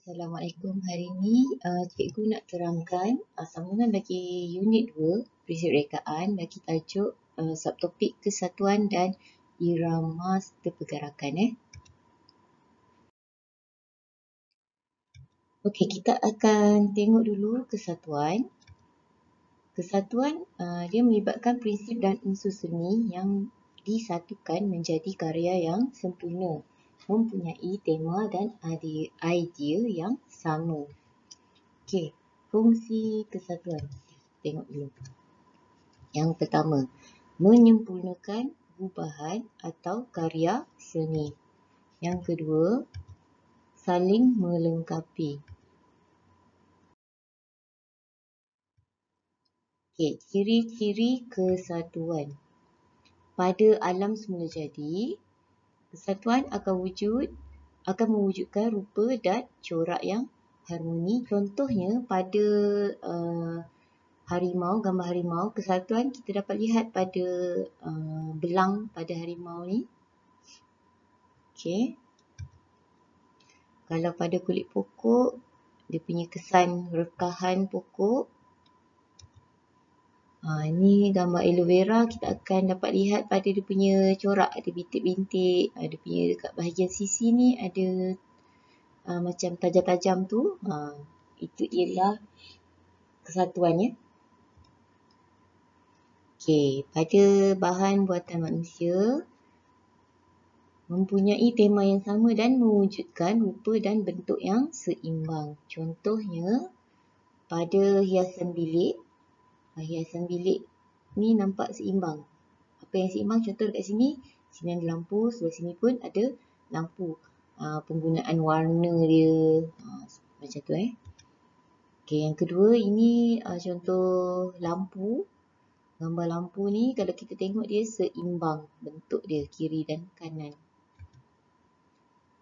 Assalamualaikum. Hari ini cikgu nak terangkan sambungan bagi unit 2 prinsip rekaan bagi tajuk subtopik kesatuan dan irama serta pergerakan. Okey, kita akan tengok dulu kesatuan. Kesatuan dia melibatkan prinsip dan unsur seni yang disatukan menjadi karya yang sempurna, mempunyai tema dan idea yang sama. Okey, fungsi kesatuan. Tengok dulu. Yang pertama, menyempurnakan gubahan atau karya seni. Yang kedua, saling melengkapi. Okey, ciri-ciri kesatuan. Pada alam semula jadi, kesatuan akan mewujudkan rupa dan corak yang harmoni. Contohnya pada harimau, gambar harimau, kesatuan kita dapat lihat pada belang pada harimau ni. Okey. Kalau pada kulit pokok, dia punya kesan rekahan pokok. Ini gambar aloe vera, kita akan dapat lihat pada dia punya corak, ada bintik-bintik, ada punya dekat bahagian sisi ni ada macam tajam-tajam tu. Itu ialah kesatuannya. Okey, pada bahan buatan manusia mempunyai tema yang sama dan mewujudkan rupa dan bentuk yang seimbang. Contohnya pada hiasan bilik. Hiasan bilik ni nampak seimbang. Apa yang seimbang? Contoh dekat sini ada lampu, sebelah sini pun ada lampu. Penggunaan warna dia macam tu. Okey, yang kedua ini contoh lampu. Gambar lampu ni kalau kita tengok dia seimbang bentuk dia kiri dan kanan.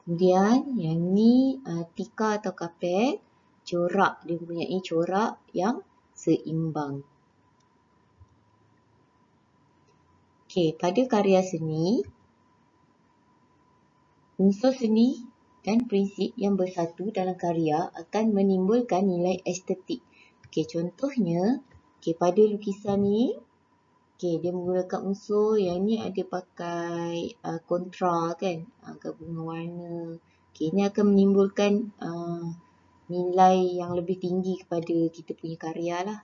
Kemudian yang ni tika atau kapet, corak dia mempunyai corak yang seimbang. Okey, pada karya seni, unsur seni dan prinsip yang bersatu dalam karya akan menimbulkan nilai estetik. Okey, contohnya, pada lukisan ni, dia menggunakan unsur yang ni ada pakai kontra kan, gabungan warna. Ini akan menimbulkan nilai yang lebih tinggi kepada kita punya karya lah.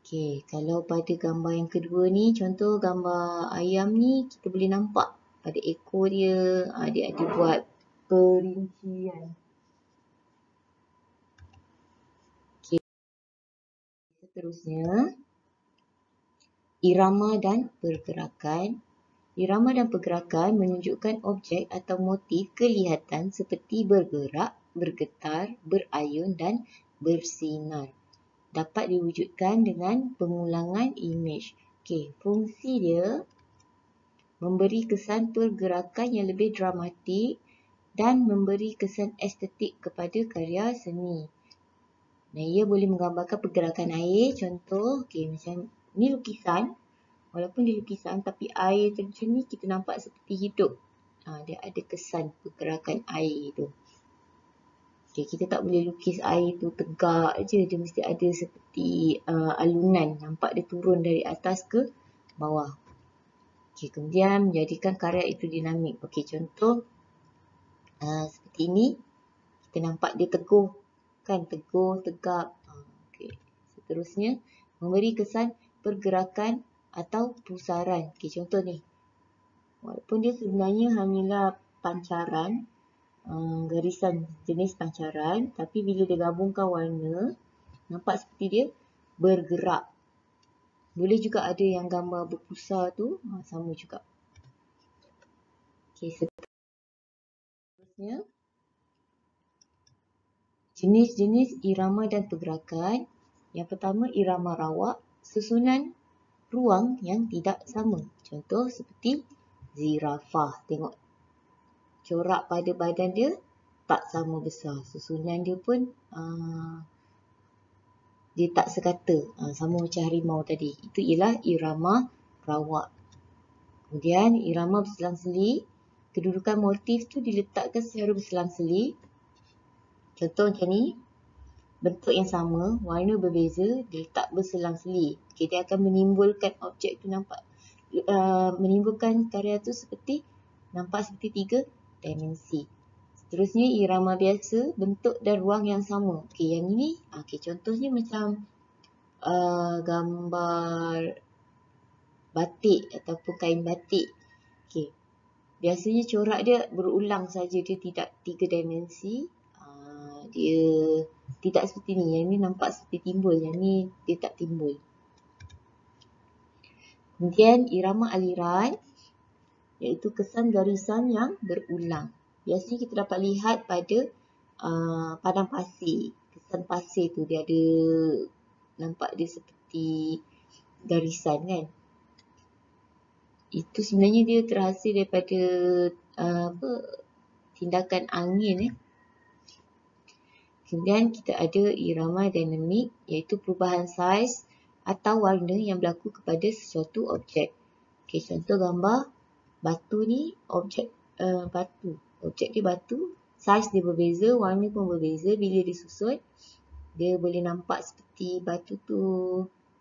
Okey, kalau pada gambar yang kedua ni, contoh gambar ayam ni, kita boleh nampak pada ekor dia, dia ada buat perincian. Okey, seterusnya, irama dan pergerakan. Irama dan pergerakan menunjukkan objek atau motif kelihatan seperti bergerak, bergetar, berayun dan bersinar. Dapat diwujudkan dengan pengulangan imej. Okey, fungsi dia memberi kesan pergerakan yang lebih dramatik dan memberi kesan estetik kepada karya seni. Ia boleh menggambarkan pergerakan air. Contoh, macam ni lukisan. Walaupun dia lukisan tapi air terjun ni kita nampak seperti hidup. Dia ada kesan pergerakan air tu. Kita tak boleh lukis air tu tegak je. Dia mesti ada seperti alunan. Nampak dia turun dari atas ke bawah. Kemudian menjadikan karya itu dinamik. Contoh seperti ini. Kita nampak dia teguh. Kan teguh, tegap. Seterusnya memberi kesan pergerakan atau pusaran. Contoh ni. Walaupun dia sebenarnya hanyalah pancaran. Garisan jenis pancaran, tapi bila dia gabungkan warna, nampak seperti dia bergerak. Boleh juga ada yang gambar berpusar tu, sama juga. Seterusnya, jenis-jenis irama dan pergerakan. Yang pertama, irama rawak, susunan ruang yang tidak sama. Contoh seperti zirafah. Tengok corak pada badan dia tak sama besar. Susunan dia pun dia tak sekata. Sama macam harimau tadi. Itu ialah irama rawak. Kemudian irama berselang-seli. Kedudukan motif tu diletakkan secara berselang-seli. Contoh macam ni, bentuk yang sama, warna berbeza, diletak berselang-seli. Okay, dia akan menimbulkan objek tu nampak, menimbulkan karya tu nampak seperti 3 dimensi. Seterusnya irama biasa, bentuk dan ruang yang sama. Okay, yang ini, okay, contohnya macam gambar batik ataupun kain batik. Okay. Biasanya corak dia berulang saja, dia tidak 3 dimensi. Dia tidak seperti ni. Yang ni nampak seperti timbul, yang ni dia tak timbul. Kemudian irama aliran, iaitu kesan garisan yang berulang. Biasanya kita dapat lihat pada padang pasir. Kesan pasir tu dia ada, nampak dia seperti garisan kan. Itu sebenarnya dia terhasil daripada tindakan angin. Kemudian kita ada irama dinamik, iaitu perubahan saiz atau warna yang berlaku kepada sesuatu objek. Okay, contoh gambar batu ni, objek batu. Objek dia batu, saiz dia berbeza, warna pun berbeza. Bila disusun, dia boleh nampak seperti batu tu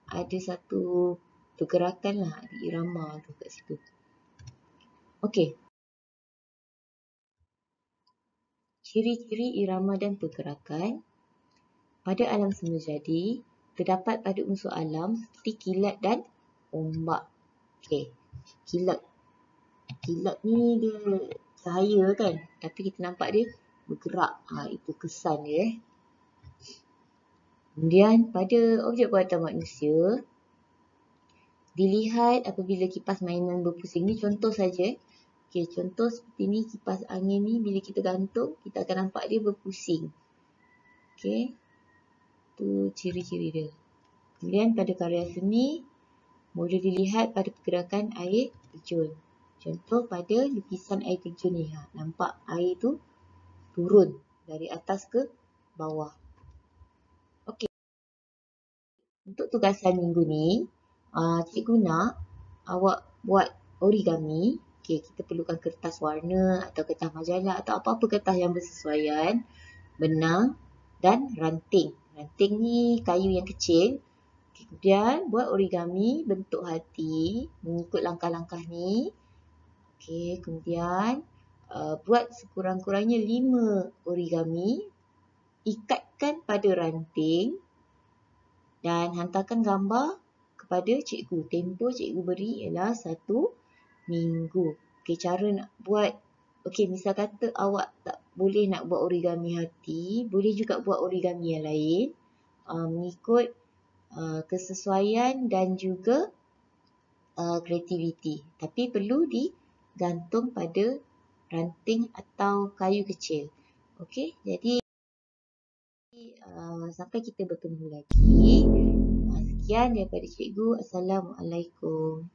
ada satu pergerakan lah, ada irama tu kat situ. Okey. Ciri-ciri irama dan pergerakan. Pada alam semula jadi, terdapat pada unsur alam seperti kilat dan ombak. Okey. Kilat. Kilat ni dia cahaya kan, tapi kita nampak dia bergerak. Itu kesan dia. Kemudian pada objek buatan manusia, dilihat apabila kipas mainan berpusing. Ni contoh saja. Okey, contoh seperti ni, kipas angin ni bila kita gantung, kita akan nampak dia berpusing. Okey. Tu ciri-ciri dia. Kemudian pada karya seni, boleh dilihat pada pergerakan air terjun. Contoh pada lukisan air terjun ni, nampak air tu turun dari atas ke bawah. Okey. Untuk tugasan minggu ni, cikgu nak awak buat origami. Okey, kita perlukan kertas warna atau kertas majalah atau apa-apa kertas yang bersesuaian, benang dan ranting. Ranting ni kayu yang kecil. Kemudian buat origami bentuk hati mengikut langkah-langkah ni. Okey, kemudian buat sekurang-kurangnya 5 origami. Ikatkan pada ranting dan hantarkan gambar kepada cikgu. Tempoh cikgu beri ialah 1 minggu. Okey, cara nak buat. Okey, misal kata awak tak boleh nak buat origami hati, boleh juga buat origami yang lain. Mengikut kesesuaian dan juga kreativiti. Tapi perlu digantung pada ranting atau kayu kecil. Okey, jadi sampai kita bertemu lagi. Sekian daripada cikgu. Assalamualaikum.